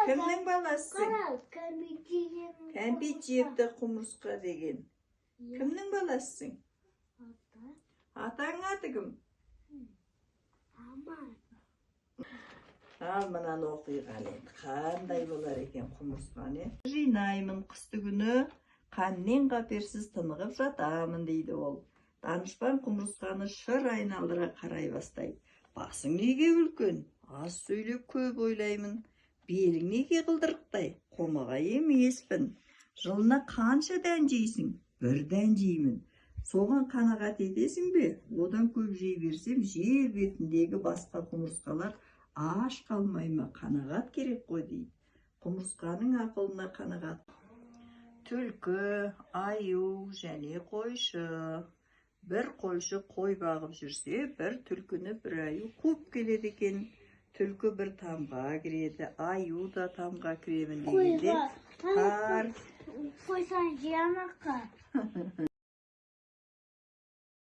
Кімнің баласысың? Кәмпит жепті құмырсқа деген. Кімнің баласысың? Атаң аты кім? Ал мынаны оқиған енді. Қандай болар екен құмырсқаны? Жинаймын қысты күні, қаннен қаперсіз тынығып жатамын дейді ол. Данышпан құмырсқаны шыр айналдыра қарай бастайды. Басың неге үлкен? Аз сөйлеп көп ойлаймын. Белің неге қылдырықтай? Қомағай емеспін. Жылына қанша дән жейсің? Бір дән жеймін. Соған қанағат етесің бе? Одан көп жей берсем, жер бетіндегі басқа құмырсқалар аш қалмай ма? Қанағат керек қой дейді. Құмырсқаның ақылына қанағат. Түлкі, аю және қойшы. Бір қойшы қой бағып жүрсе, бір түлкіні бір аю қуып келеді екен. Түлкі бір тамға кіреді, аю да тамға кіремін дегенде. Қойсан жиямаққа.